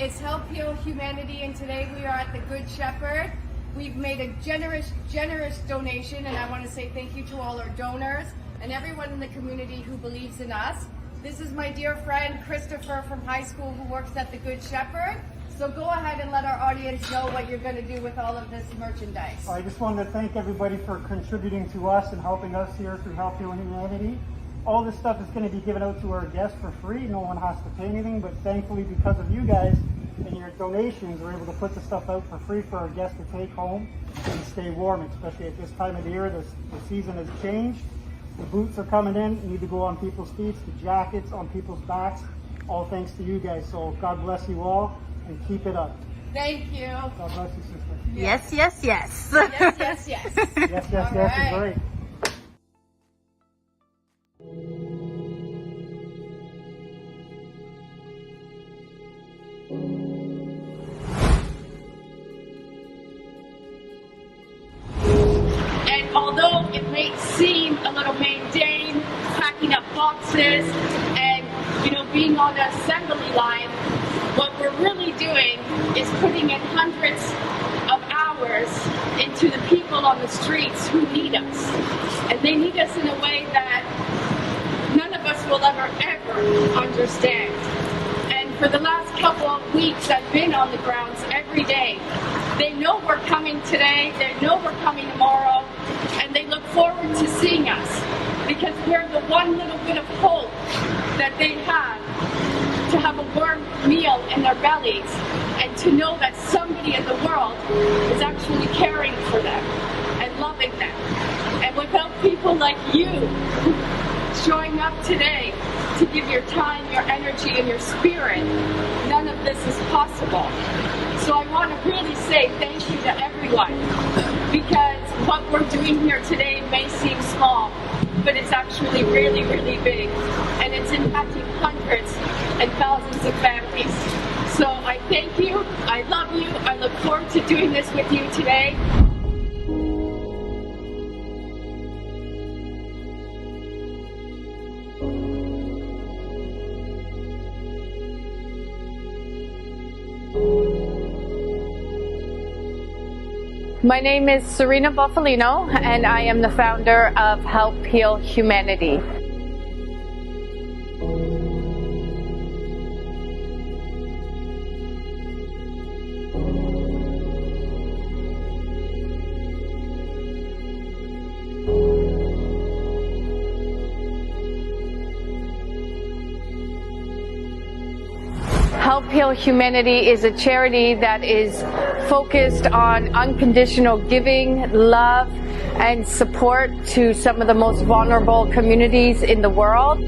It's Help Heal Humanity, and today we are at the Good Shepherd. We've made a generous donation, and I want to say thank you to all our donors and everyone in the community who believes in us. This is my dear friend Christopher from high school who works at the Good Shepherd. So go ahead and let our audience know what you're going to do with all of this merchandise. I just wanted to thank everybody for contributing to us and helping us here through Help Heal Humanity. All this stuff is going to be given out to our guests for free. No one has to pay anything, but thankfully because of you guys and your donations, we're able to put the stuff out for free for our guests to take home and stay warm, especially at this time of the year. The season has changed. The boots are coming in, need to go on people's feet, the jackets on people's backs, all thanks to you guys. So God bless you all and keep it up. Thank you. God bless you, sister. Yes. Yes, yes. Yes, yes, right. is great. And although it may seem a little mundane, packing up boxes and, being on the assembly line, what we're really doing is putting in hundreds of hours into the people on the streets who need us. And they need us in a way that none of us will ever understand. And for the last couple of weeks, I've been on the grounds every day. They know we're coming today, they know we're coming tomorrow, and they look forward to seeing us because we're the one little bit of hope that they have to have a warm meal in their bellies and to know that somebody in the world is actually caring for them and loving them. And without people like you showing up today to give your time, your energy, and your spirit, none of this is possible. So I want to really say thank you to everyone, because what we're doing here today may seem small, but it's actually really, really big, and it's impacting hundreds and thousands of families. So I thank you, I love you, I look forward to doing this with you today. My name is Serena Buffalino, and I am the founder of Help Heal Humanity. Help Heal Humanity is a charity that is focused on unconditional giving, love, and support to some of the most vulnerable communities in the world.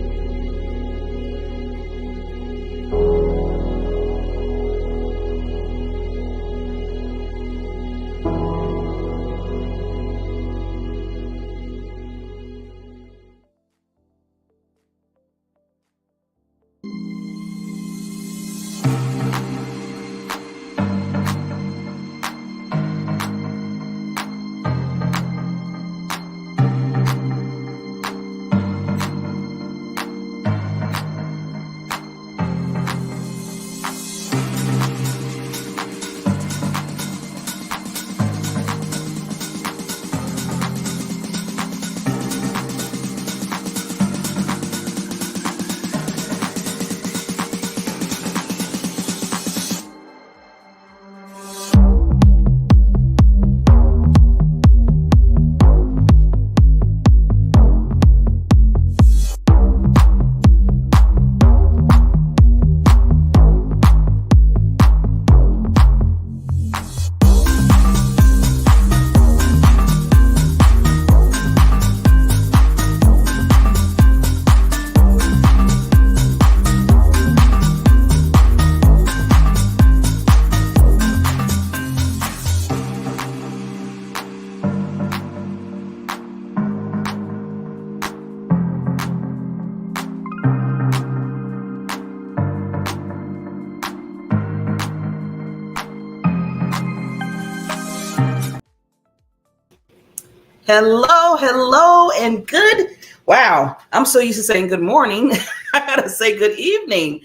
Hello, and good. Wow, I'm so used to saying good morning. I gotta say good evening.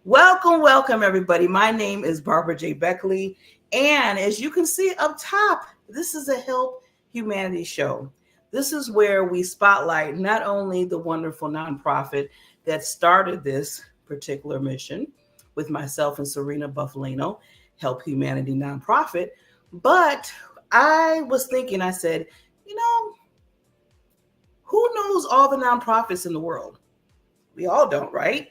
Welcome, everybody. My name is Barbara J. Beckley. And as you can see up top, this is a Help Humanity show. This is where we spotlight not only the wonderful nonprofit that started this particular mission with myself and Serena Buffalino, Help Humanity nonprofit, but I was thinking, I said, who knows all the nonprofits in the world? We all don't, right?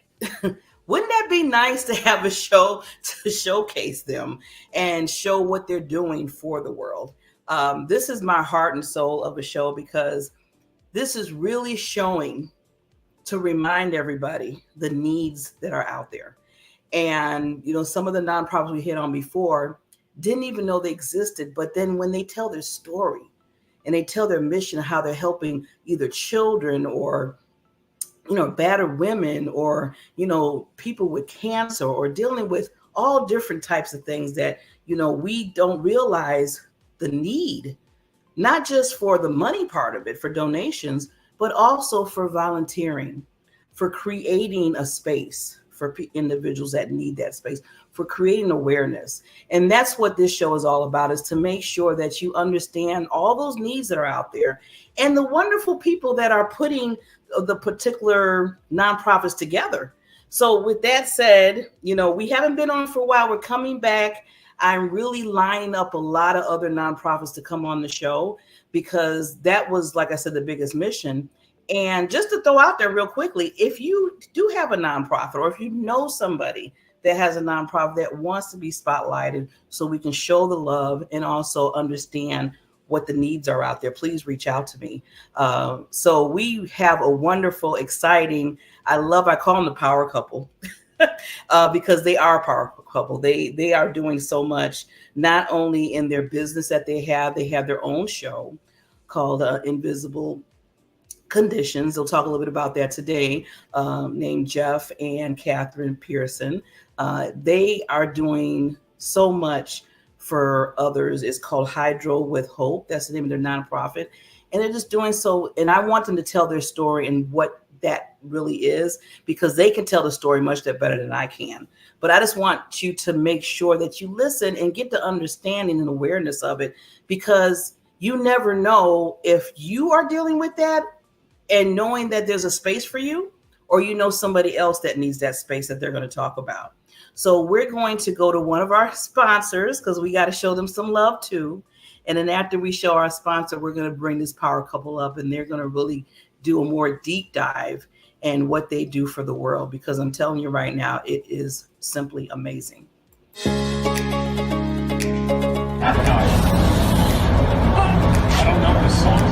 Wouldn't that be nice to have a show to showcase them and show what they're doing for the world? This is my heart and soul of a show because this is really showing to remind everybody the needs that are out there. And, some of the nonprofits we hit on before didn't even know they existed. But then when they tell their story and they tell their mission, how they're helping either children or battered women or, people with cancer or dealing with all different types of things that, we don't realize the need, not just for the money part of it, for donations, but also for volunteering, for creating a space for individuals that need that space, for creating awareness. And that's what this show is all about, is to make sure that you understand all those needs that are out there and the wonderful people that are putting the particular nonprofits together. So with that said, we haven't been on for a while. We're coming back. I'm really lining up a lot of other nonprofits to come on the show because that was, like I said, the biggest mission. And just to throw out there real quickly, if you do have a nonprofit or if you know somebody that has a nonprofit that wants to be spotlighted so we can show the love and also understand what the needs are out there, please reach out to me. So we have a wonderful, exciting, I call them the power couple because they are a power couple. They are doing so much, not only in their business that they have their own show called Invisible Conditions. They'll talk a little bit about that today, named Jeff and Catherine Pearson. They are doing so much for others. It's called Hydro with Hope. That's the name of their nonprofit. And they're just doing so. And I want them to tell their story and what that really is, because they can tell the story much better than I can. But I just want you to make sure that you listen and get the understanding and awareness of it, because you never know if you are dealing with that and knowing that there's a space for you, or somebody else that needs that space that they're going to talk about. So we're going to go to one of our sponsors because we got to show them some love too. And then after we show our sponsor, we're going to bring this power couple up and they're going to really do a more deep dive in what they do for the world, because I'm telling you right now, it is simply amazing. I don't know this song.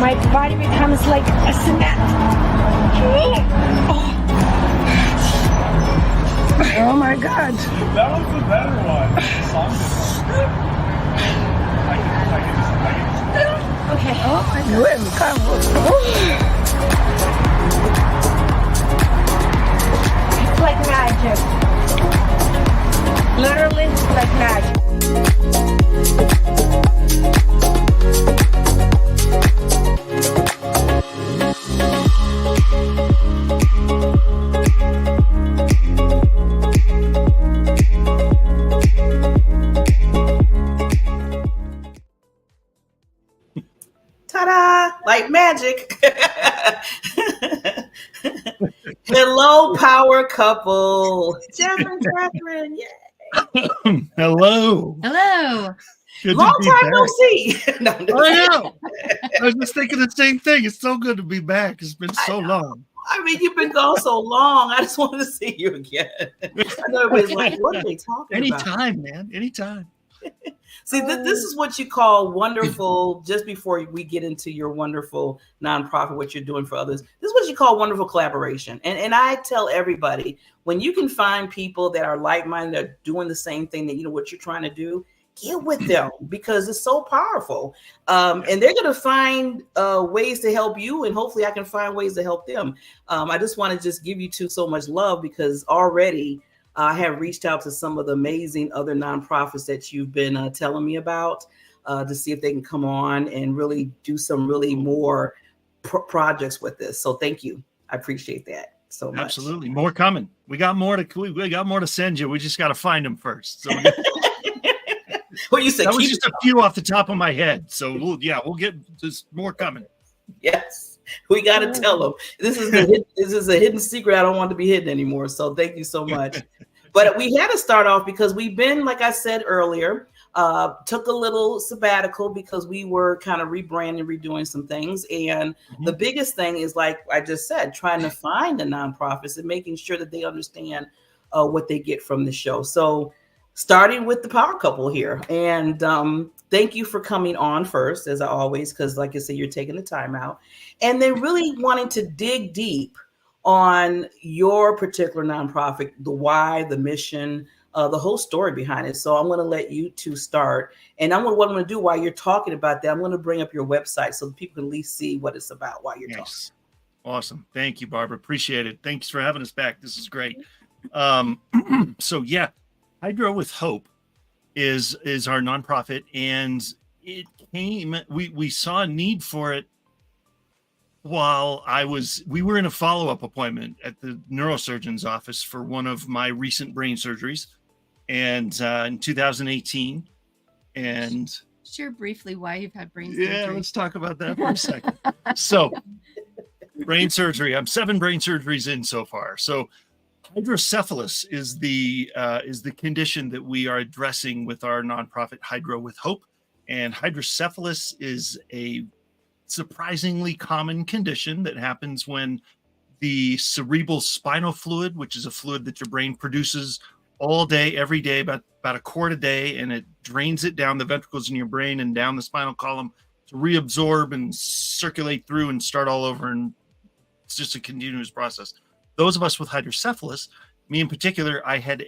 My body becomes like a cement. Oh my God. That was the better one. The song is Okay. Oh my God. It's like magic. Literally like magic. Ta-da! Like magic. Hello, power couple. Jeff and Catherine. Yay. Hello. Hello. Good Long to be time no back. see. No, I know. I was just thinking the same thing. It's so good to be back. It's been so long. I mean, you've been gone so long. I just wanted to see you again. I know everybody's like, what are they talking about? Anytime, man. Anytime. See, this is what you call wonderful, just before we get into your wonderful nonprofit, what you're doing for others. This is what you call wonderful collaboration. And I tell everybody, when you can find people that are like-minded, that are doing the same thing, that what you're trying to do, get with them, because it's so powerful. And they're going to find ways to help you, and hopefully I can find ways to help them. I just want to just give you two so much love, because already I have reached out to some of the amazing other nonprofits that you've been telling me about to see if they can come on and really do some really more projects with this. So thank you. I appreciate that so much. Absolutely. More coming. We got more to send you. We just got to find them first. So What you said? That was just a few off the top of my head. So we'll get just more coming. Yes, we got to tell them. This is a hidden secret. I don't want to be hidden anymore. So thank you so much. But we had to start off because we've been, like I said earlier, took a little sabbatical because we were kind of rebranding, redoing some things. And the biggest thing is, like I just said, trying to find the nonprofits and making sure that they understand what they get from the show. So starting with the power couple here. And thank you for coming on first, as I always, because like I said, you're taking the time out. And then really wanting to dig deep on your particular nonprofit, the why, the mission, the whole story behind it. So I'm going to let you two start. And what I'm going to do while you're talking about that, I'm going to bring up your website so that people can at least see what it's about while you're talking. Awesome. Thank you, Barbara. Appreciate it. Thanks for having us back. This is great. So yeah, Hydro with Hope is our nonprofit, and it came, we saw a need for it while we were in a follow-up appointment at the neurosurgeon's office for one of my recent brain surgeries, and in 2018. And share briefly why you've had brain surgery. Yeah, let's talk about that for a second. So brain surgery, I'm 7 brain surgeries in so far. So hydrocephalus is the condition that we are addressing with our nonprofit Hydro with Hope. And hydrocephalus is a surprisingly common condition that happens when the cerebral spinal fluid, which is a fluid that your brain produces all day, every day, about a quart a day, and it drains it down the ventricles in your brain and down the spinal column to reabsorb and circulate through and start all over. And it's just a continuous process. Those of us with hydrocephalus, me in particular, I had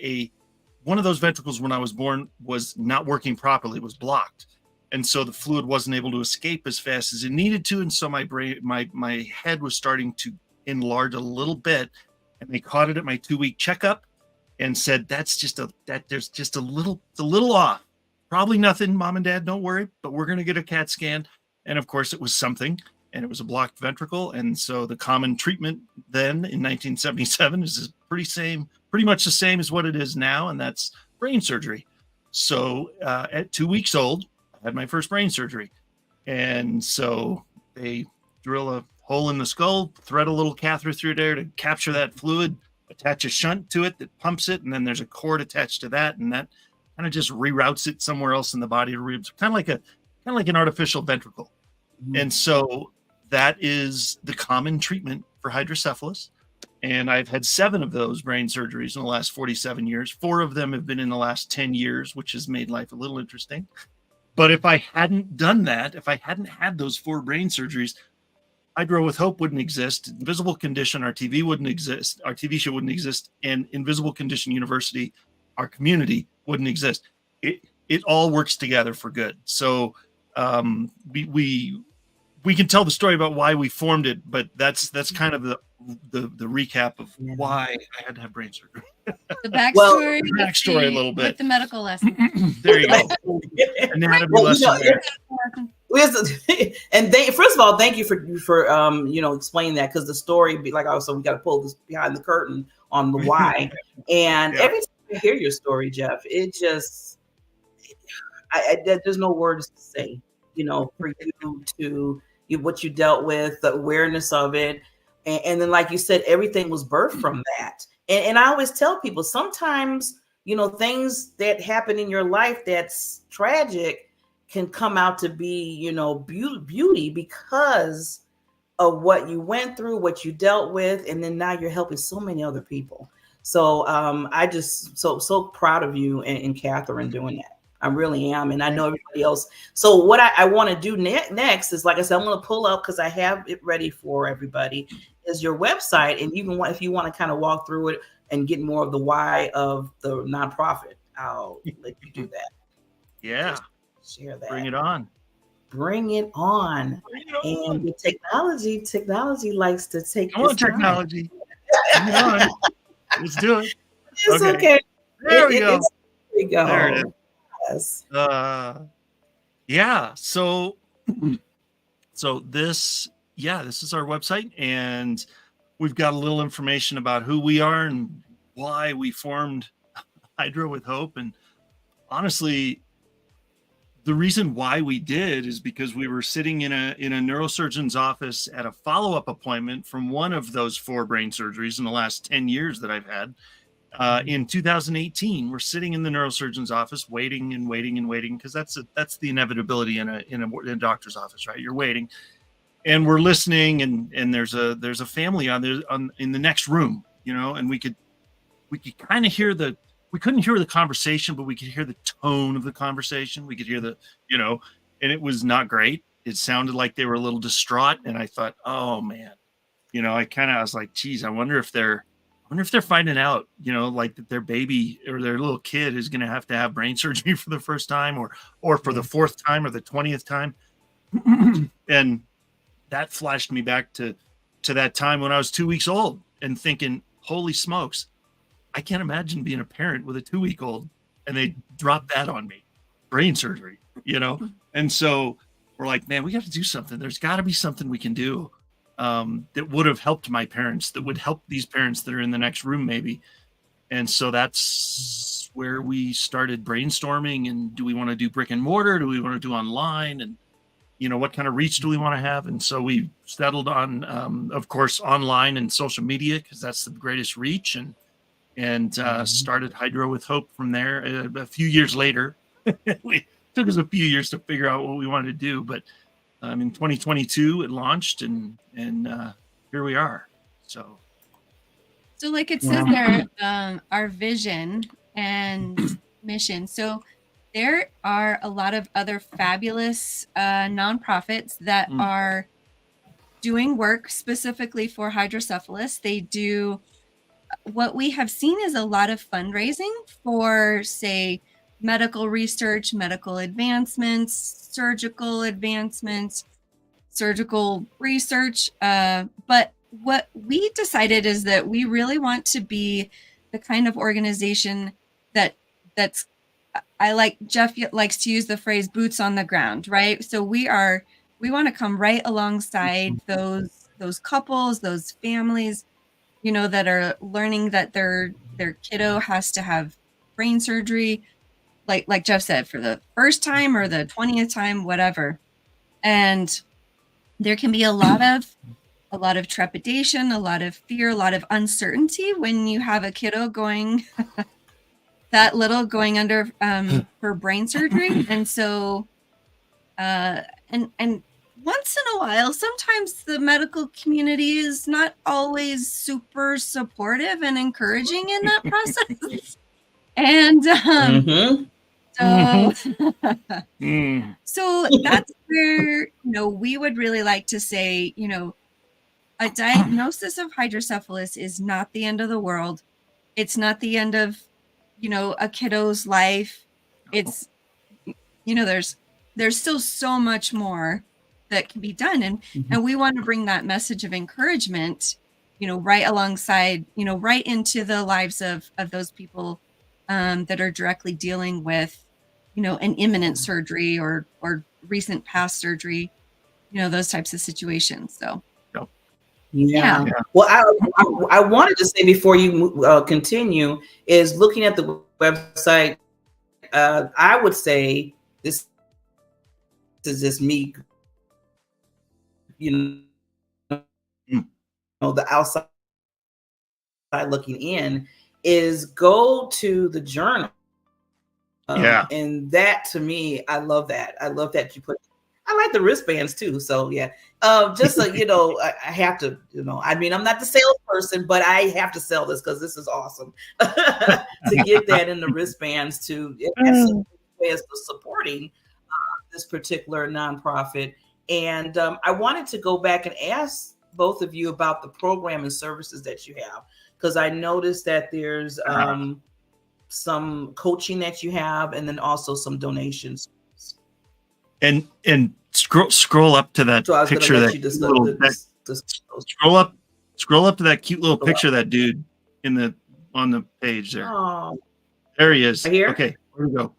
one of those ventricles when I was born was not working properly, it was blocked. And so the fluid wasn't able to escape as fast as it needed to. And so my brain, my head was starting to enlarge a little bit. And they caught it at my 2-week checkup and said, there's just a little off. Probably nothing, Mom and Dad, don't worry, but we're going to get a CAT scan. And of course it was something, and it was a blocked ventricle. And so the common treatment then in 1977 is pretty much the same as what it is now. And that's brain surgery. So at 2 weeks old, I had my first brain surgery. And so they drill a hole in the skull, thread a little catheter through there to capture that fluid, attach a shunt to it that pumps it, and then there's a cord attached to that, and that kind of just reroutes it somewhere else in the body to kind of like an artificial ventricle. Mm-hmm. And so that is the common treatment for hydrocephalus. And I've had 7 of those brain surgeries in the last 47 years. 4 of them have been in the last 10 years, which has made life a little interesting. But if I hadn't done that, if I hadn't had those 4 brain surgeries, Hydro with Hope wouldn't exist. Invisible Condition, our TV wouldn't exist. Our TV show wouldn't exist. And Invisible Condition University, our community, wouldn't exist. It all works together for good. So we can tell the story about why we formed it, but that's kind of the recap of why I had to have brain surgery. The backstory, a little bit with the medical lesson. There you go. Anatomy lesson there. And first of all, thank you for explaining that, because the story, like also we got to pull this behind the curtain on the why. And every time I hear your story, Jeff, it just there's no words to say. For you to what you dealt with, the awareness of it, and then like you said, everything was birthed from that. And I always tell people, sometimes things that happen in your life that's tragic can come out to be, beauty because of what you went through, what you dealt with, and then now you're helping so many other people. So I just so proud of you and Catherine doing that. I really am, and I know everybody else. So what I want to do next is, like I said, I'm going to pull up, because I have it ready for everybody, is your website, and if you want to kind of walk through it and get more of the why of the nonprofit, I'll let you do that. Yeah. Share that. Bring it on. Bring it on. And the technology likes to take Come on, technology. Bring it on. Let's do it. It's okay. There we go. There we go. There it is. Yes. Yeah. So this is our website, and we've got a little information about who we are and why we formed Hydro with Hope. And honestly, the reason why we did is because we were sitting in a neurosurgeon's office at a follow-up appointment from one of those 4 brain surgeries in the last 10 years that I've had. In 2018, we're sitting in the neurosurgeon's office, waiting and waiting and waiting, because that's the inevitability in a doctor's office, right? You're waiting, and we're listening, and there's a family in the next room, and we could kind of hear we couldn't hear the conversation, but we could hear the tone of the conversation. We could hear and it was not great. It sounded like they were a little distraught, and I thought, oh man, I was like, geez, I wonder if they're finding out, like that their baby or their little kid is going to have brain surgery for the first time or for the 4th time or the 20th time. And that flashed me back to that time when I was 2 weeks old and thinking, holy smokes, I can't imagine being a parent with a 2-week-old and they dropped that on me, brain surgery, And so we're like, man, we got to do something. There's got to be something we can do that would have helped my parents, that would help these parents that are in the next room maybe. And so that's where we started brainstorming. And do we want to do brick and mortar? Do we want to do online? And, what kind of reach do we want to have? And so we settled on, of course, online and social media, because that's the greatest reach, and started Hydro with Hope from there. A few years later, it took us a few years to figure out what we wanted to do, but in 2022 it launched, and here we are. So like it says there, our vision and mission. So there are a lot of other fabulous nonprofits that are doing work specifically for hydrocephalus. They do. What we have seen is a lot of fundraising for, say, medical research, medical advancements, surgical research. But what we decided is that we really want to be the kind of organization that's, Jeff likes to use the phrase boots on the ground, right? So we want to come right alongside those couples, those families, that are learning that their kiddo has to have brain surgery, like Jeff said, for the first time or the 20th time, whatever. And there can be a lot of trepidation, a lot of fear, a lot of uncertainty when you have a kiddo going that little going under for brain surgery. And so and once in a while, sometimes the medical community is not always super supportive and encouraging in that process. And so that's where, we would really like to say, a diagnosis of hydrocephalus is not the end of the world. It's not the end of, a kiddo's life. It's, there's still so much more that can be done. And we want to bring that message of encouragement, right alongside, right into the lives of those people that are directly dealing with, an imminent surgery or recent past surgery, those types of situations. So. Yeah. Well, I wanted to say before you continue is looking at the website. I would say this is just me, the outside looking in, is go to the journal. And that, to me, I love that. I love that you put. I like the wristbands too. So yeah, just so I have to, I'm not the salesperson, but I have to sell this because this is awesome to get that in the wristbands to as supporting this particular nonprofit. And I wanted to go back and ask both of you about the program and services that you have, because I noticed that there's some coaching that you have, and then also some donations. And scroll up to that picture. Scroll up to that cute little picture of that dude on the page there. Oh, there he is. Right here? Okay, here we go.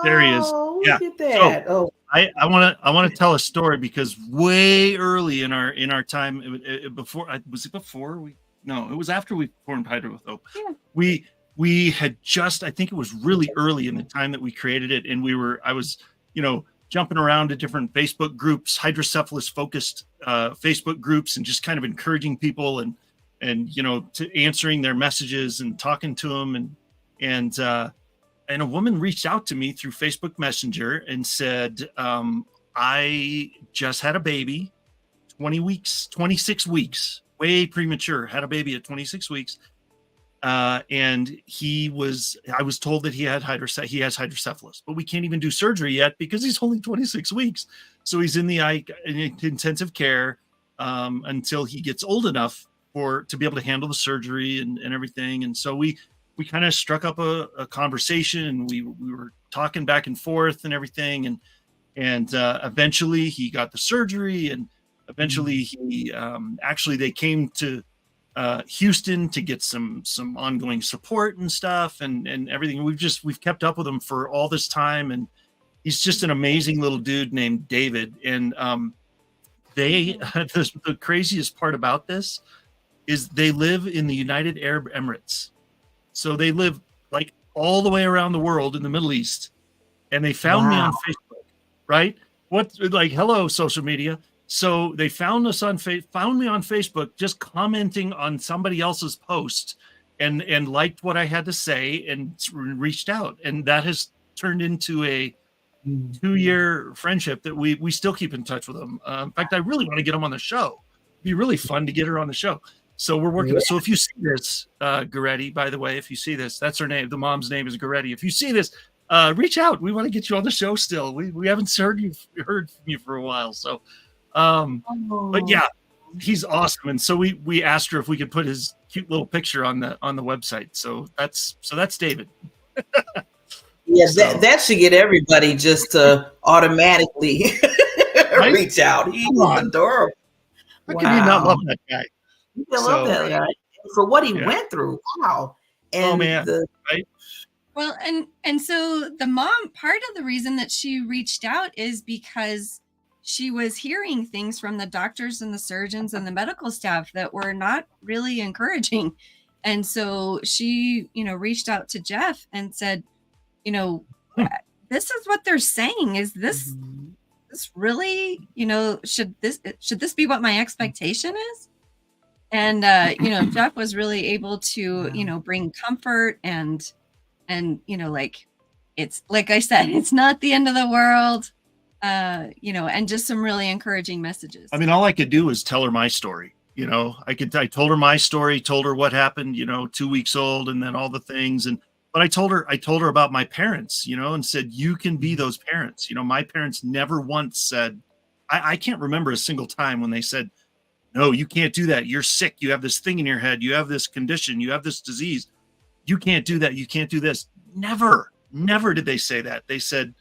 There he is. Look at that. I want to tell a story because way early in our time before was it before we no it was after we formed Hydro though. Yeah. We had just, I think it was really early in the time that we created it, and I was jumping around to different Facebook groups, hydrocephalus focused Facebook groups, and just kind of encouraging people and to answering their messages and talking to them, and a woman reached out to me through Facebook Messenger and said, I just had a baby, 26 weeks, way premature, had a baby at 26 weeks. And I was told that he has hydrocephalus, but we can't even do surgery yet because he's only 26 weeks. So he's in the intensive care until he gets old enough to be able to handle the surgery and everything. And so we kind of struck up a conversation, and we were talking back and forth and everything. And eventually he got the surgery, and eventually he they came to Houston to get some ongoing support and stuff and everything. We've kept up with him for all this time, and he's just an amazing little dude named David. And the craziest part about this is they live in the United Arab Emirates. So they live like all the way around the world in the Middle East, and they found me on Facebook, right? Hello, social media. So they found me on Facebook, just commenting on somebody else's post, and liked what I had to say and reached out, and that has turned into a 2-year friendship that we still keep in touch with them. In fact, I really want to get them on the show. It'd be really fun to get her on the show. So we're working. Yeah. So if you see this, Goretti, by the way, if you see this, that's her name. The mom's name is Goretti. If you see this, reach out. We want to get you on the show still. We haven't heard from you for a while. So, but yeah, he's awesome. And so we asked her if we could put his cute little picture on the website. So that's David. Yeah, that should get everybody just to automatically reach out. He's adorable. How can you not love that guy? I love that guy for what he went through. Wow. And right? Well, and so the mom, part of the reason that she reached out is because she was hearing things from the doctors and the surgeons and the medical staff that were not really encouraging. And so she, reached out to Jeff and said, this is what they're saying. Is this really, should this be what my expectation is? And Jeff was really able to bring comfort and it's like I said, it's not the end of the world, and just some really encouraging messages. I mean, all I could do was tell her my story. I told her my story, told her what happened, 2 weeks old, and then all the things. But I told her about my parents, and said, you can be those parents. My parents never once said, I can't remember a single time when they said, no, you can't do that. You're sick. You have this thing in your head. You have this condition. You have this disease. You can't do that. You can't do this. Never did they say that. They said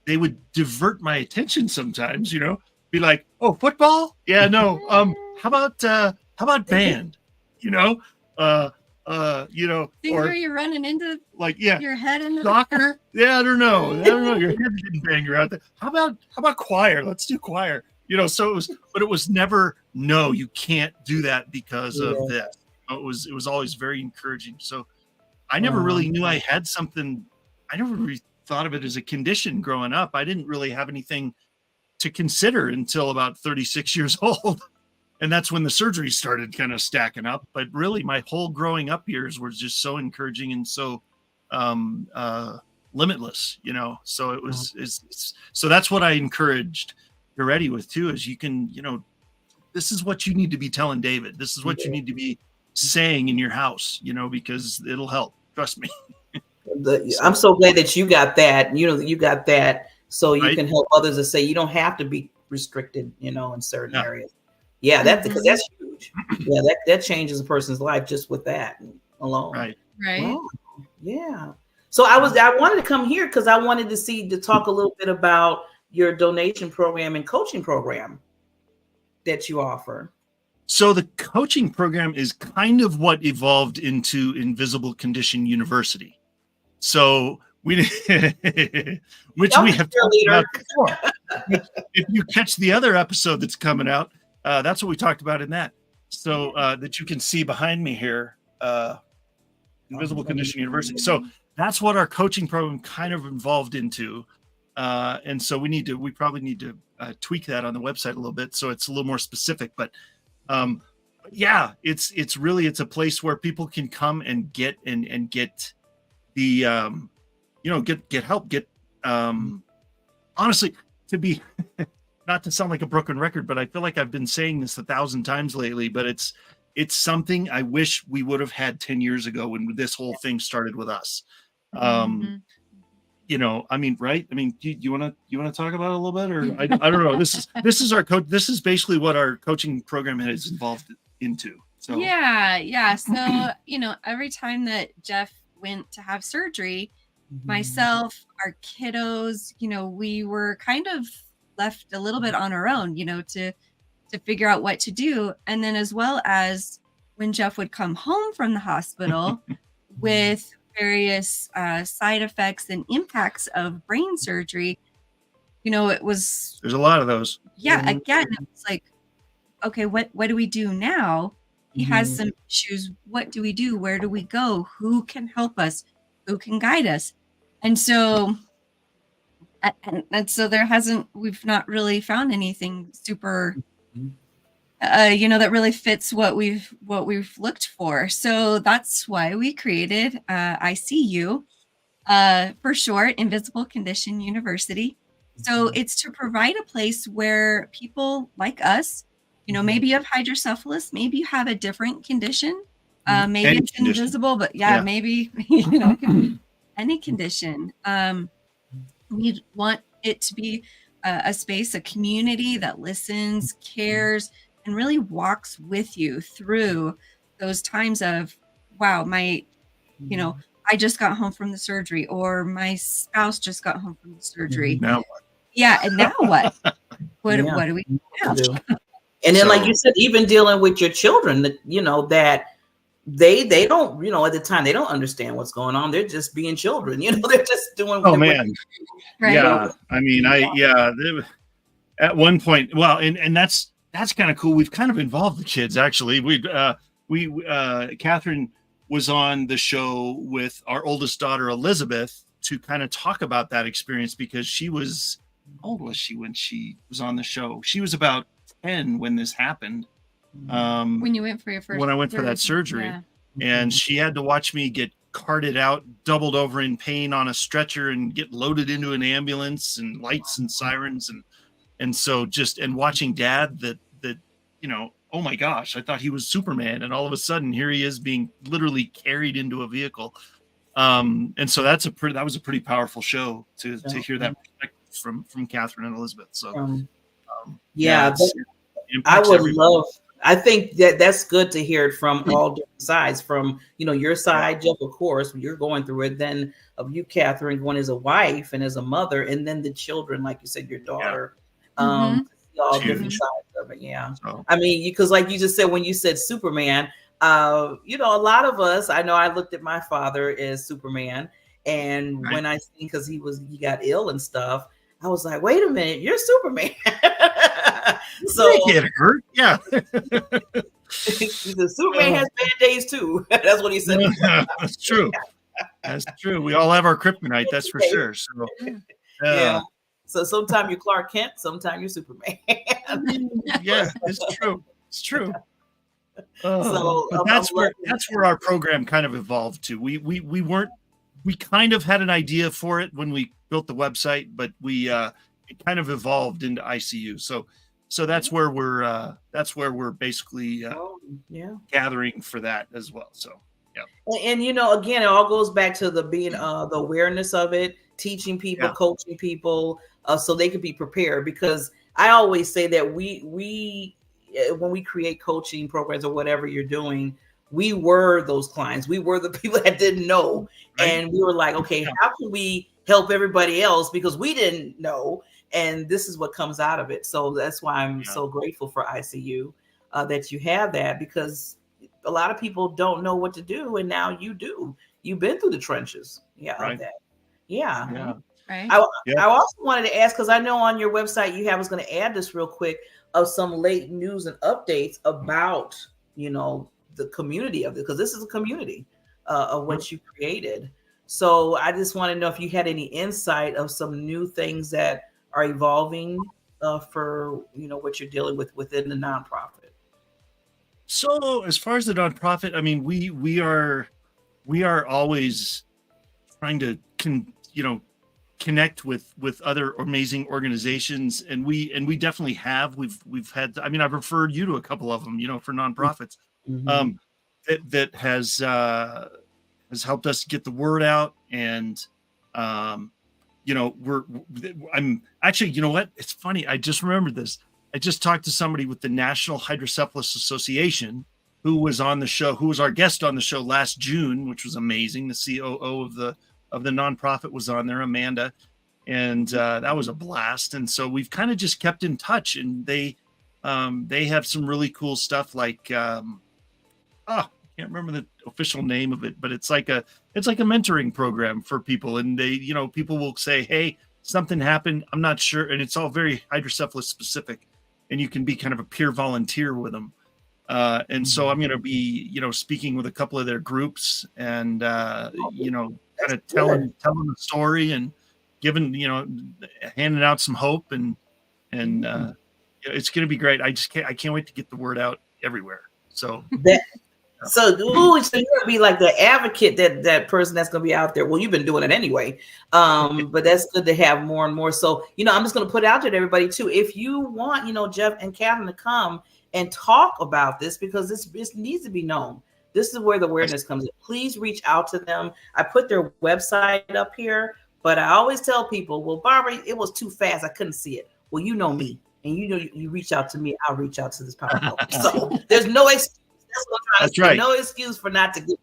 they would divert my attention sometimes, be like, oh, football? Yeah, no. How about band? Things where you're running into your head in soccer. Yeah, I don't know. Your head's getting banged around there. How about choir? Let's do choir. So it was never, no, you can't do that because of this. It was always very encouraging. So I never really knew I had something. I never really thought of it as a condition growing up. I didn't really have anything to consider until about 36 years old. And that's when the surgery started kind of stacking up. But really my whole growing up years were just so encouraging and so limitless, so it was, so that's what I encouraged Goretti with too, is you can, this is what you need to be telling David. This is what you need to be saying in your house, because it'll help. Trust me. I'm so glad that you got that, you got that. So you can help others to say, you don't have to be restricted, in certain areas. Yeah. Because that's huge. Yeah. That changes a person's life just with that alone. Right. Wow. Yeah. So I wanted to come here because I wanted to talk a little bit about your donation program and coaching program that you offer. So the coaching program is kind of what evolved into Invisible Condition University. So we which I'm we a have talked cheerleader. about before. If you catch the other episode that's coming out, that's what we talked about in that. So that you can see behind me here, Invisible Condition University. So that's what our coaching program kind of involved into. And so we probably need to tweak that on the website a little bit so it's a little more specific. But yeah, it's a place where people can come and get the get help, honestly, to be not to sound like a broken record, but I feel like I've been saying this 1,000 times lately, but it's something I wish we would have had 10 years ago when this whole thing started with us. I mean, right? I mean, do you want to talk about it a little bit, or I don't know. This is our coach. This is basically what our coaching program is involved into. So yeah. So every time that Jeff went to have surgery, myself, our kiddos, we were kind of left a little bit on our own, to figure out what to do. And then as well as when Jeff would come home from the hospital with various side effects and impacts of brain surgery, there's a lot of those. Yeah. Again, it was like, okay, what do we do now? He has some issues. What do we do? Where do we go? Who can help us? Who can guide us? And so, we've not really found anything super, that really fits what we've looked for. So that's why we created ICU, for short, Invisible Condition University. So it's to provide a place where people like us, maybe you have hydrocephalus, maybe you have a different condition, maybe Any it's condition. invisible, but maybe any condition. We want it to be a space, a community that listens, cares, and really walks with you through those times of, wow, I just got home from the surgery, or my spouse just got home from the surgery. Now what? Yeah, and now what? What do we do now? And then, like you said, even dealing with your children, that they don't, at the time, they don't understand what's going on. They're just being children, they're just doing. Oh man, right? Yeah. I mean, at one point, well, and that's kind of cool. We've kind of involved the kids actually. Catherine was on the show with our oldest daughter Elizabeth to kind of talk about that experience, because how old was she when she was on the show? She was about 10 when this happened. When you went for your first, when I went for that surgery, and she had to watch me get carted out, doubled over in pain on a stretcher, and get loaded into an ambulance, and lights and sirens, and so and watching Dad that oh my gosh, I thought he was Superman, and all of a sudden here he is being literally carried into a vehicle. And so that was a pretty powerful show to hear that perspective from Catherine and Elizabeth. So I would love. I think that's good to hear it from all different sides. From your side, Jeff, of course, you're going through it. Then of you, Catherine, going as a wife and as a mother, and then the children, like you said, your daughter. All different sides of it. Yeah. So. I mean, because like you just said, when you said Superman, a lot of us. I know I looked at my father as Superman, and when I seen, because he got ill and stuff, I was like, wait a minute, you're Superman. So get hurt. Yeah. He said, Superman has bad days too. That's what he said. That's true. That's true. We all have our kryptonite, that's for sure. So yeah. So sometimes you're Clark Kent, sometimes you're Superman. Yeah, it's true. It's true. So but that's where our program kind of evolved to. We kind of had an idea for it when we built the website, but it kind of evolved into ICU. So that's where we're basically gathering for that as well. So and again, it all goes back to the awareness of it, teaching people, coaching people, so they could be prepared. Because I always say that we when we create coaching programs or whatever you're doing, we were those clients. We were the people that didn't know, and we were like, okay, how can we help everybody else, because we didn't know. And this is what comes out of it. So that's why I'm so grateful for ICU, that you have that, because a lot of people don't know what to do. And now you do. You've been through the trenches. Yeah. Of that. Yeah. Yeah. Right. I also wanted to ask, because I know on your website you have, I was going to add this real quick, of some late news and updates about, the community of it, because this is a community of what you created. So I just want to know if you had any insight of some new things that are evolving for, what you're dealing with within the nonprofit. So as far as the nonprofit, I mean, we are always trying to connect with other amazing organizations, and we definitely have. We've had. I mean, I've referred you to a couple of them, for nonprofits, that has helped us get the word out, and I'm actually, you know what? It's funny. I just remembered this. I just talked to somebody with the National Hydrocephalus Association who was on the show, who was our guest on the show last June, which was amazing. The COO of the nonprofit was on there, Amanda, and that was a blast. And so we've kind of just kept in touch, and they have some really cool stuff like I can't remember the official name of it, but it's like a mentoring program for people, and they, people will say, hey, something happened, I'm not sure, and it's all very hydrocephalus specific, and you can be kind of a peer volunteer with them. And so I'm going to be, speaking with a couple of their groups, and kind of telling the story, and giving, handing out some hope, and it's going to be great. I can't wait to get the word out everywhere. So so you're gonna be like the advocate, that person that's gonna be out there. Well, you've been doing it anyway, but that's good to have more and more. So I'm just gonna put it out there to everybody too. If you want, Jeff and Catherine to come and talk about this, because this needs to be known. This is where the awareness comes in. Please reach out to them. I put their website up here, but I always tell people, well, Barbara, it was too fast, I couldn't see it. Well, you know me, and you reach out to me, I'll reach out to this power couple. So there's no excuse. That's right. No excuse for not to get.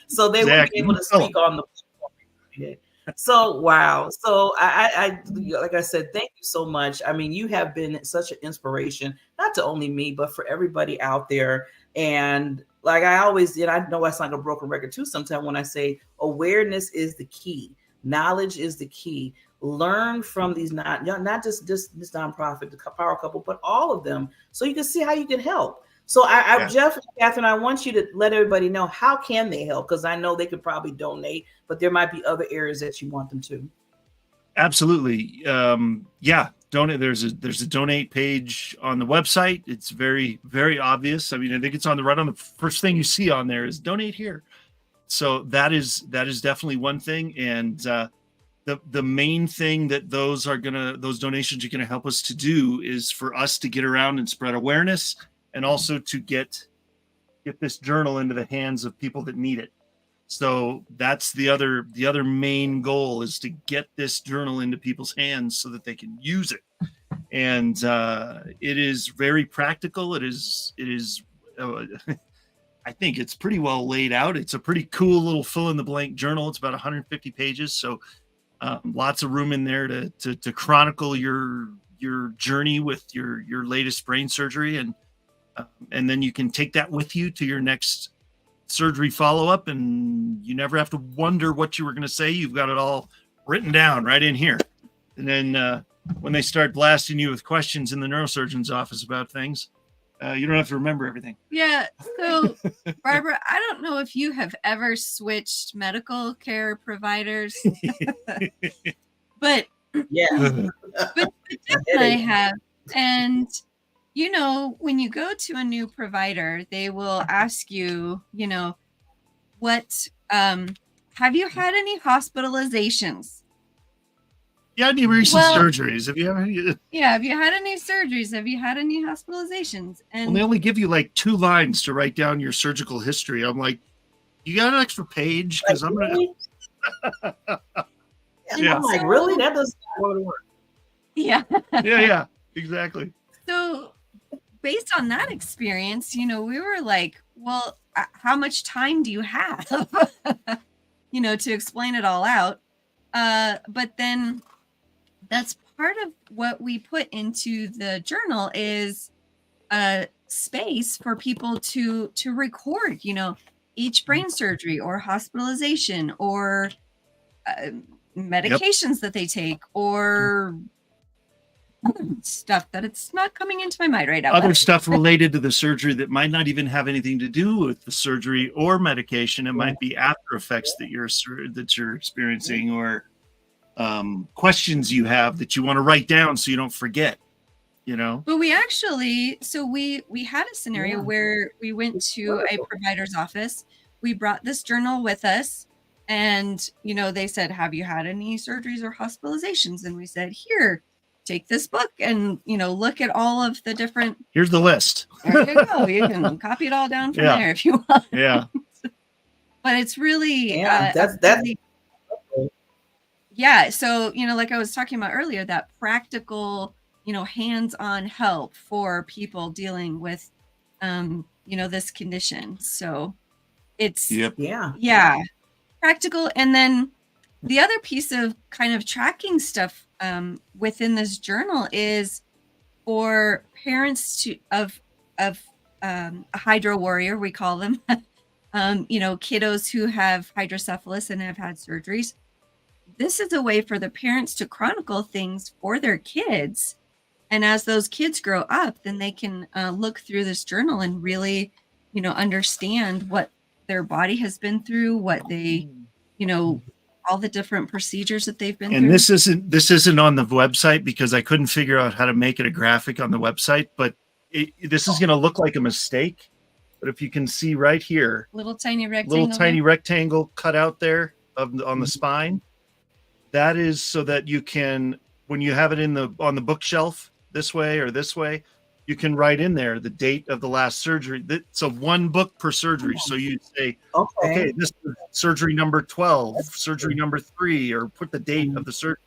So they will be able to speak on the platform. So wow. So I like I said, thank you so much. I mean, you have been such an inspiration, not to only me, but for everybody out there. And like I always did, I know I sound like a broken record too sometimes when I say awareness is the key. Knowledge is the key. Learn from these not just this nonprofit, the power couple, but all of them, so you can see how you can help. So Jeff and Catherine, I want you to let everybody know, how can they help? Because I know they could probably donate, but there might be other areas that you want them to. Absolutely. Donate. There's a donate page on the website. It's very, very obvious. I mean, I think it's on the first thing you see on there is donate here. So that is definitely one thing. And the main thing that those donations are gonna help us to do is for us to get around and spread awareness, and also to get this journal into the hands of people that need it. So that's the other main goal, is to get this journal into people's hands so that they can use it. And it is very practical. It is I think it's pretty well laid out. It's a pretty cool little fill in the blank journal. It's about 150 pages. So lots of room in there to chronicle your journey with your latest brain surgery, and then you can take that with you to your next surgery follow-up, and you never have to wonder what you were going to say. You've got it all written down right in here. And then when they start blasting you with questions in the neurosurgeon's office about things, you don't have to remember everything. Yeah. So, Barbara, I don't know if you have ever switched medical care providers, but yeah, but Jeff and I have. And when you go to a new provider, they will ask you, what have you had any hospitalizations? Yeah, any recent surgeries? Have you had any surgeries? Have you had any hospitalizations? And they only give you like 2 lines to write down your surgical history. I'm like, you got an extra page? Because I'm gonna. I'm like, really? That doesn't work. Yeah. Yeah, exactly. So, based on that experience, we were like, well, how much time do you have, to explain it all out? But then that's part of what we put into the journal is a space for people to record, each brain surgery or hospitalization or medications that they take, or other stuff that it's not coming into my mind right now. Other stuff related to the surgery that might not even have anything to do with the surgery or medication. It might be after effects that you're experiencing, or questions you have that you want to write down so you don't forget. But we actually, so we had a scenario where we went to a provider's office. We brought this journal with us, and they said, "Have you had any surgeries or hospitalizations?" And we said, "Here, take this book and look at all of the different." Here's the list. There you go. You can copy it all down from there if you want. Yeah. But it's really that's yeah. So like I was talking about earlier, that practical hands-on help for people dealing with this condition. So it's practical. And then the other piece of kind of tracking stuff within this journal is for parents of a hydro warrior, we call them, kiddos who have hydrocephalus and have had surgeries. This is a way for the parents to chronicle things for their kids. And as those kids grow up, then they can look through this journal and really, understand what their body has been through, what they, all the different procedures that they've been through. And this isn't on the website because I couldn't figure out how to make it a graphic on the website, but this is going to look like a mistake. But if you can see right here, little tiny rectangle cut out there on the spine, that is so that you can, when you have it on the bookshelf this way or this way, you can write in there the date of the last surgery. So one book per surgery. So you say, okay, this is surgery number 12, surgery number 3, or put the date of the surgery.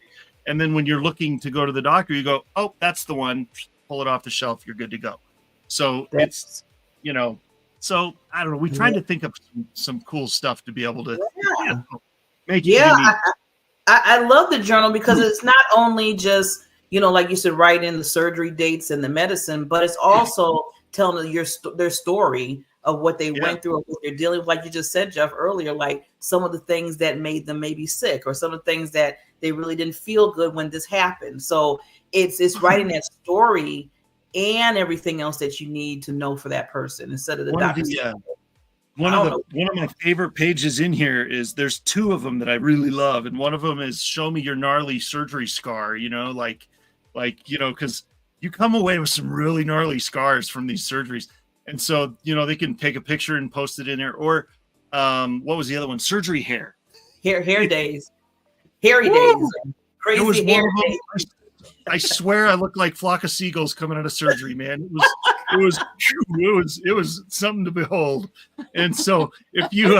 And then when you're looking to go to the doctor, you go, oh, that's the one. Pull it off the shelf. You're good to go. So it's, so I don't know. We tried to think of some cool stuff to be able to make it unique. I love the journal because it's not only just, like you said, write in the surgery dates and the medicine, but it's also telling their story of what they went through or what they're dealing with. Like you just said, Jeff, earlier, like some of the things that made them maybe sick or some of the things that they really didn't feel good when this happened. So it's writing that story and everything else that you need to know for that person instead of the doctor. One of my favorite pages in here is there's 2 of them that I really love. And one of them is show me your gnarly surgery scar, because you come away with some really gnarly scars from these surgeries. And so, they can take a picture and post it in there. Or what was the other one? Surgery hair. Hair days. Hairy days. Crazy hair days. I swear I looked like flock of seagulls coming out of surgery, man. It was something to behold. And so if you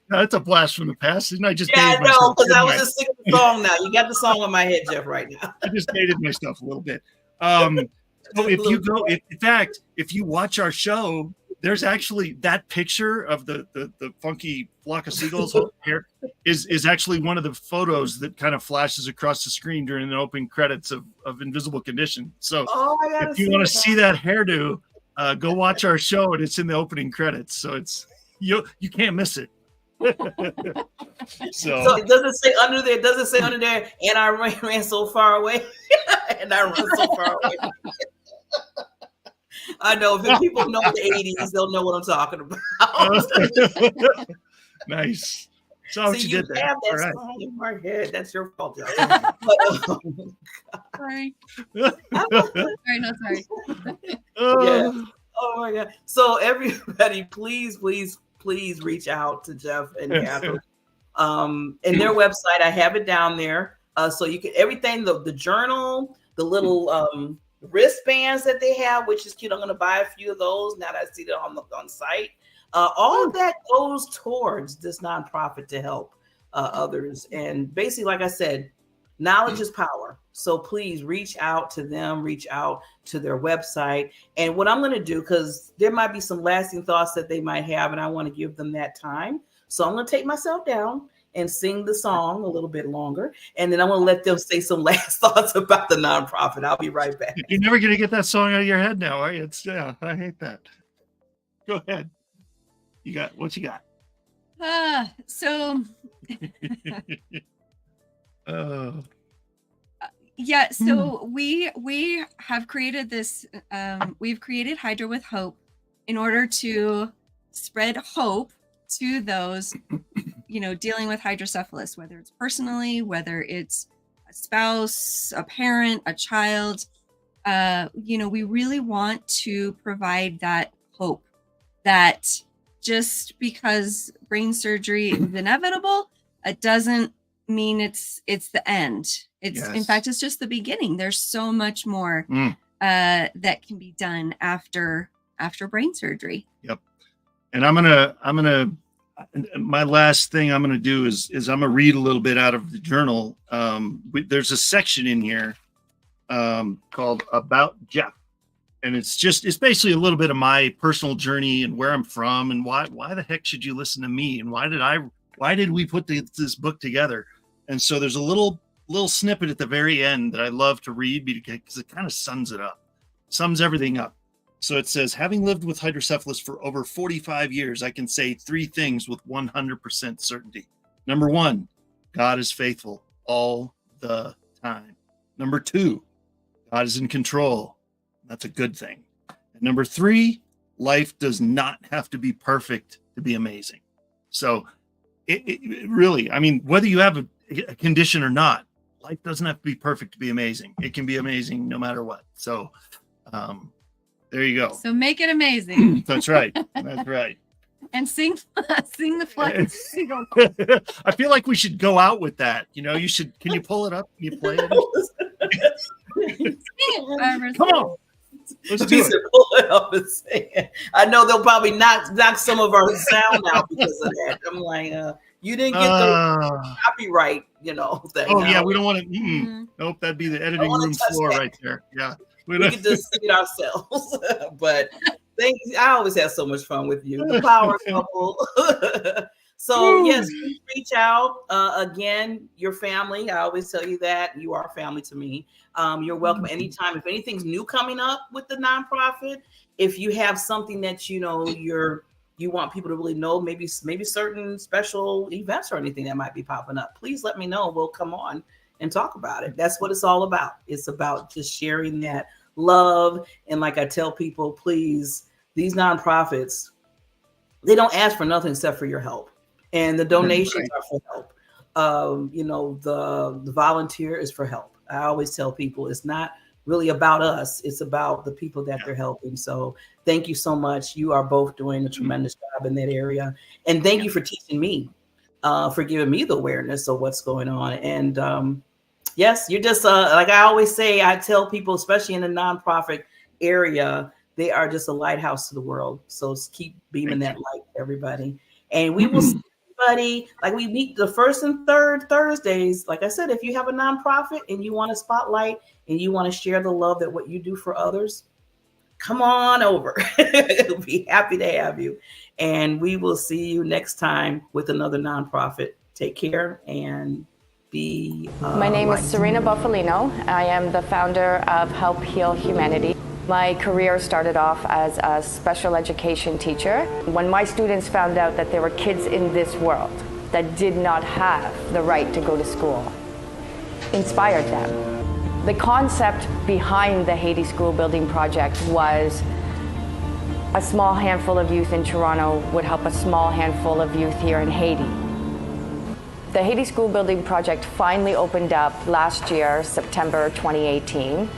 that's a blast from the past. Didn't I just I know, because I was just singing the song now. You got the song in my head, Jeff, right now. I just dated myself a little bit. So if you watch our show, there's actually that picture of the funky flock of seagulls hair is actually one of the photos that kind of flashes across the screen during the opening credits of Invisible Condition. So if you want to see that hairdo, go watch our show, and it's in the opening credits. So it's you can't miss it. So it doesn't say under there. It doesn't say under there. And I ran so far away, and I run so far away. I know if people know the 80s, they'll know what I'm talking about. Nice. So you did that. Have that right. song in my head. That's your fault. Sorry. Sorry, no, sorry. Yeah. Oh my God. So everybody, please reach out to Jeff and Catherine. In their website, I have it down there. So you can everything, the journal, the little wristbands that they have, which is cute. I'm going to buy a few of those now that I see it on site. All of that goes towards this nonprofit to help others. And basically, like I said, knowledge is power. So please reach out to them, reach out to their website. And what I'm going to do, because there might be some lasting thoughts that they might have, and I want to give them that time. So I'm going to take myself down and sing the song a little bit longer. And then I'm going to let them say some last thoughts about the nonprofit. I'll be right back. You're never going to get that song out of your head now, are you? I hate that. Go ahead. So Yeah, so we have created this. We've created Hydro with Hope in order to spread hope to those, dealing with hydrocephalus, whether it's personally, whether it's a spouse, a parent, a child. We really want to provide that hope that just because brain surgery is inevitable, it doesn't mean it's the end. In fact, it's just the beginning. There's so much more that can be done after brain surgery. Yep. And my last thing I'm gonna do is I'm gonna read a little bit out of the journal. There's a section in here called About Jeff, and it's basically a little bit of my personal journey and where I'm from and why the heck should you listen to me and why did we put this book together. And so there's a little snippet at the very end that I love to read because it kind of sums everything up. So it says, having lived with hydrocephalus for over 45 years, I can say 3 things with 100% certainty. Number 1, God is faithful all the time. Number 2, God is in control. That's a good thing. And number 3, life does not have to be perfect to be amazing. So it really, whether you have a condition or not, life doesn't have to be perfect to be amazing. It can be amazing no matter what. So there you go. So make it amazing. That's right. That's right. And sing the flag. I feel like we should go out with that. You should. Can you pull it up? Can you play it? Come on. Let's do it. Pull it up and sing it. I know they'll probably knock some of our sound out because of that. I'm like, you didn't get the copyright, thing. Oh yeah, we don't want to. Nope, that'd be the editing room floor right there. Yeah, we can just see it ourselves. But I always have so much fun with you, the power couple. So yes, please reach out. Again, your family. I always tell you that you are family to me. You're welcome anytime. If anything's new coming up with the nonprofit, if you have something that you want people to really know, maybe certain special events or anything that might be popping up, please let me know. We'll come on and talk about it. That's what it's all about. It's about just sharing that love. And like I tell people, please, these nonprofits, they don't ask for nothing except for your help. And the donations are for help. The volunteer is for help. I always tell people it's not really about us. It's about the people that they're helping. So thank you so much. You are both doing a tremendous job in that area. And thank you for teaching me, for giving me the awareness of what's going on. And yes, you're just, like I always say, I tell people, especially in the nonprofit area, they are just a lighthouse to the world. So keep beaming that light to everybody. And we will see everybody, like we meet the first and third Thursdays. Like I said, if you have a nonprofit and you want a spotlight and you want to share the love that what you do for others, come on over. We'll be happy to have you. And we will see you next time with another nonprofit. Take care and be My name is Serena Buffalino. I am the founder of Help Heal Humanity. My career started off as a special education teacher. When my students found out that there were kids in this world that did not have the right to go to school, inspired them. The concept behind the Haiti School Building Project was a small handful of youth in Toronto would help a small handful of youth here in Haiti. The Haiti School Building Project finally opened up last year, September 2018.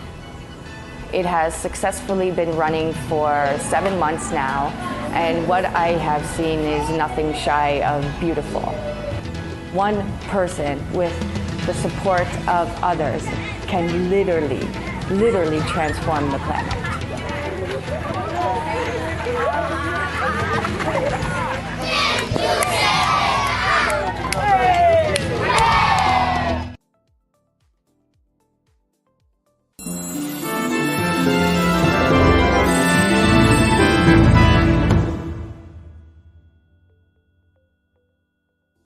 It has successfully been running for 7 months now, and what I have seen is nothing shy of beautiful. One person with the support of others can literally transform the planet.